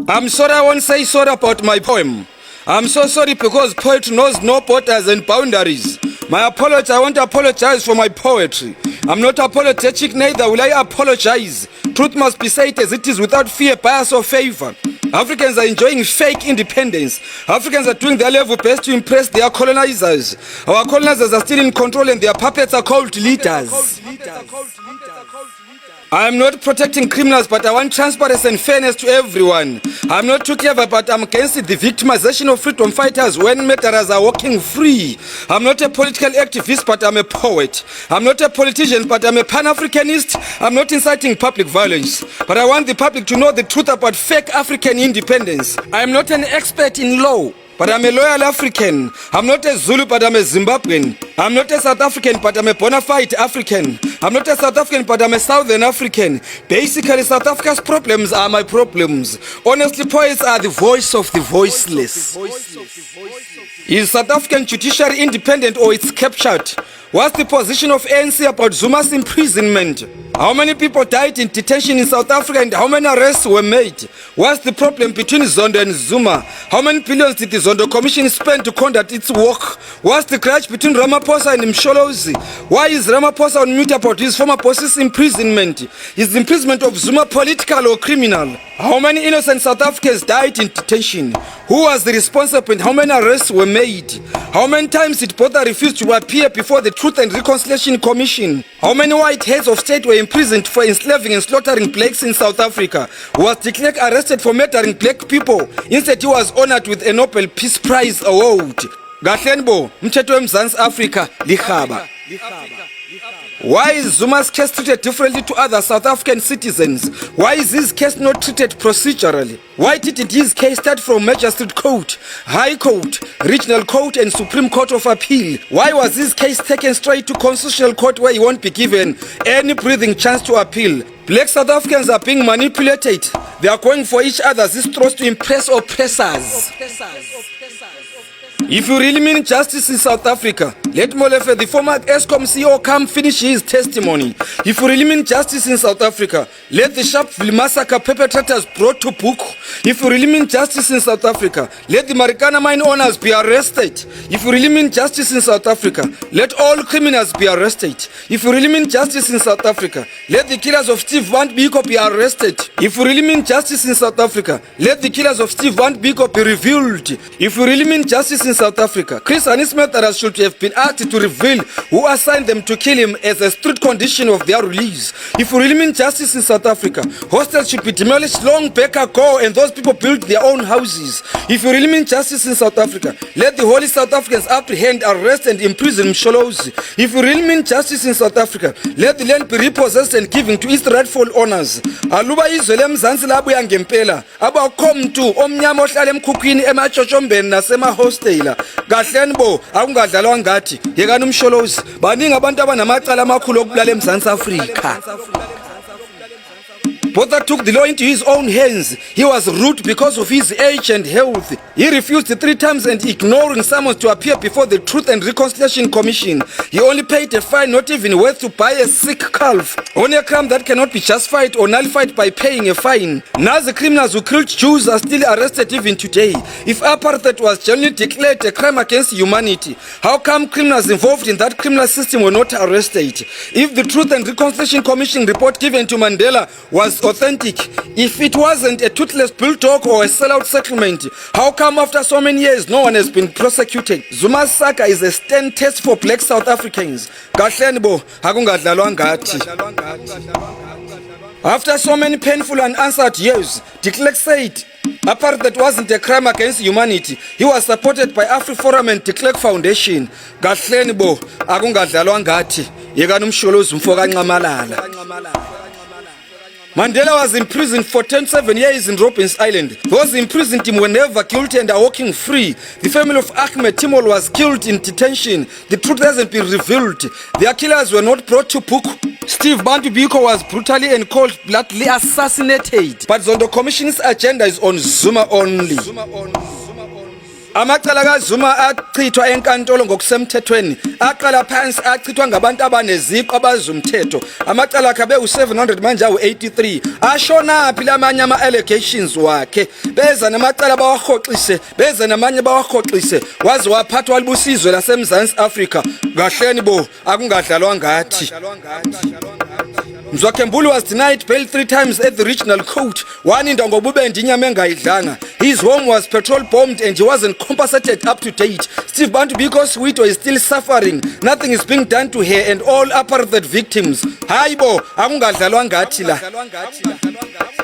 I'm sorry, I won't say sorry about my poem. I'm so sorry because poetry knows no borders and boundaries. My apology, I won't apologize for my poetry. I'm not apologetic, neither will I apologize. Truth must be said as it is without fear, bias or favor. Africans are enjoying fake independence. Africans are doing their level best to impress their colonizers. Our colonizers are still in control and their puppets are called leaders. I am not protecting criminals, but I want transparency and fairness to everyone. I'm not too clever, but I'm against the victimization of freedom fighters when murderers are walking free. I'm not a political activist, but I'm a poet. I'm not a politician, but I'm a Pan-Africanist. I'm not inciting public violence, but I want the public to know the truth about fake African independence. I am not an expert in law, but I'm a loyal African. I'm not a Zulu, but I'm a Zimbabwean. I'm not a South African, but I'm a bona fide African. I'm not a South African, but I'm a Southern African. Basically, South Africa's problems are my problems. Honestly, poets are the voice of the voiceless. Is South African judiciary independent or it's captured? What's the position of ANC about Zuma's imprisonment? How many people died in detention in South Africa and how many arrests were made? What's the problem between Zondo and Zuma? How many billions did the Zondo Commission spend to conduct its work? What's the grudge between Ramaphosa and Msholozi? Why is Ramaphosa on mute about his former boss's imprisonment? Is the imprisonment of Zuma political or criminal? How many innocent South Africans died in detention? Who was the responsible and how many arrests were made? How many times did Botha refuse to appear before the Truth and Reconciliation Commission? How many white heads of state were imprisoned for enslaving and slaughtering blacks in South Africa? Was de Klerk arrested for murdering black people? Instead, he was honored with a Nobel Peace Prize award. Gahlenbo, mthetho weMzansi Africa, likhaba. Why is Zuma's case treated differently to other South African citizens? Why is his case not treated procedurally? Why didn't his case start from Magistrate Court, High Court, Regional Court and Supreme Court of Appeal? Why was his case taken straight to Constitutional Court where he won't be given any breathing chance to appeal? Black South Africans are being manipulated. They are going for each other's throats to impress oppressors. If you really mean justice in South Africa, let Molefe, the former Eskom CEO, come finish his testimony. If you really mean justice in South Africa, let the Sharpeville massacre perpetrators brought to book. If you really mean justice in South Africa, let the Marikana mine owners be arrested. If you really mean justice in South Africa, let all criminals be arrested. If you really mean justice in South Africa, let the killers of Steve Van Biko be arrested. If you really mean justice in South Africa, let the killers of Steve Van Biko be revealed. If you really mean justice in South Africa, Chris and his murderers should have been asked to reveal who assigned them to kill him as a strict condition of their release. If you really mean justice in South Africa, hostels should be demolished long back ago and those people built their own houses. If you really mean justice in South Africa, let the holy South Africans apprehend, arrest and imprison Msholozi. If you really mean justice in South Africa, let the land be repossessed and given to its rightful owners. Aluba izwe leMzansi labuya ngempela, abakho mntu omnyama ohlala emkhukhwini ematshotshombeni nasemahostela. Gahlenbo akungadlalwa ngathi yekani uMsholozi baningi abantu abanamacala amakhulu okubulala eMzansi Afrika. Botha took the law into his own hands. He was rude because of his age and health. He refused 3 times and ignoring summons to appear before the Truth and Reconciliation Commission. He only paid a fine not even worth to buy a sick calf. Only a crime that cannot be justified or nullified by paying a fine. Nazi criminals who killed Jews are still arrested even today. If apartheid was genuinely declared a crime against humanity, how come criminals involved in that criminal system were not arrested? If the Truth and Reconciliation Commission report given to Mandela was authentic, if it wasn't a toothless bulldog or a sellout settlement, how come after so many years no one has been prosecuted? Zuma's saga is a stern test for black South Africans. Gahlenbo akungadlalwa ngathi. After so many painful and unanswered years, de Klerk said apartheid wasn't a crime against humanity. He was supported by AfriForum and de Klerk Foundation. Gahlenbo akungadlalwa ngathi yekani uMsholozi umfo kaNcamalala. Mandela was imprisoned for 27 years in Robben Island. Those imprisoned him were never guilty and are walking free. The family of Ahmed Timol was killed in detention. The truth hasn't been revealed. Their killers were not brought to book. Steve Bantu Biko was brutally and cold-bloodedly assassinated. But Zondo Commission's agenda is on Zuma only. Amacala kaZuma achithwa enkantolo ngokusemthethweni aqala phansi achithwa ngabantu abaneziqo abazumthetho. Amacala akhe u700 manje awu83. Ashona phi lamanye ama allegations wakhe? Beza namacala bawahoxise, beza namanye bawahoxise. Waze waphathwa libusizwe laseMzansi Africa. Kahleni bo akungadlalwa ngathi. Mzwakhembuli was denied bail 3 times at the regional court. Waninda ngobubendi inyama engayidlanga. His home was petrol bombed and he wasn't compensated up to date. Steve Bantu Biko's widow is still suffering. Nothing is being done to her and all apartheid victims. Hayibo akungadlalwa ngathi la.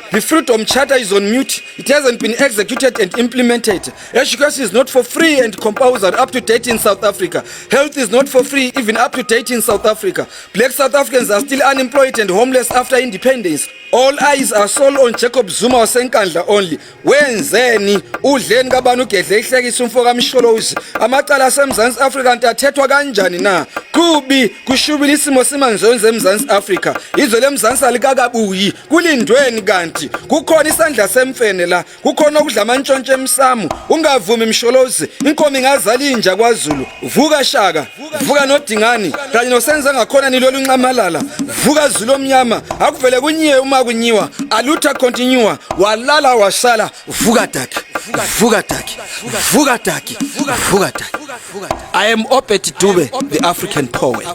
The Freedom Charter is on mute. It hasn't been executed and implemented. Education is not for free and compulsory up to date in South Africa. Health is not for free even up to date in South Africa. Black South Africans are still unemployed and homeless after independence. All eyes are sold on Jacob Zuma wasenkandla only. Wenzeni udleni kabani ugedle ihlekisa umfo kaMsholozi. Amacala aseMzansi Africa ntathethwa kanjani na? Kubi kushubile isimo simanzonze eMzansi Africa. Izwe leMzansi alikakabuyi. Kulindweni kanti kukhona isandla semfene la. Kukhona ukudla amantshontshe emsamu. Ungavumi Msholozi. Inkomo ingazala inja kwaZulu. Vuka Shaka. Vuka noDingani. Kanye nosenza ngakhona nilolu nqamalala. Vuka Zulu omnyama. Akuvele kunyiwe kunyiwa alutha continue walala wasala vuka taki vuka taki vuka taki vuka taki. I am Obed Dube, the African poet.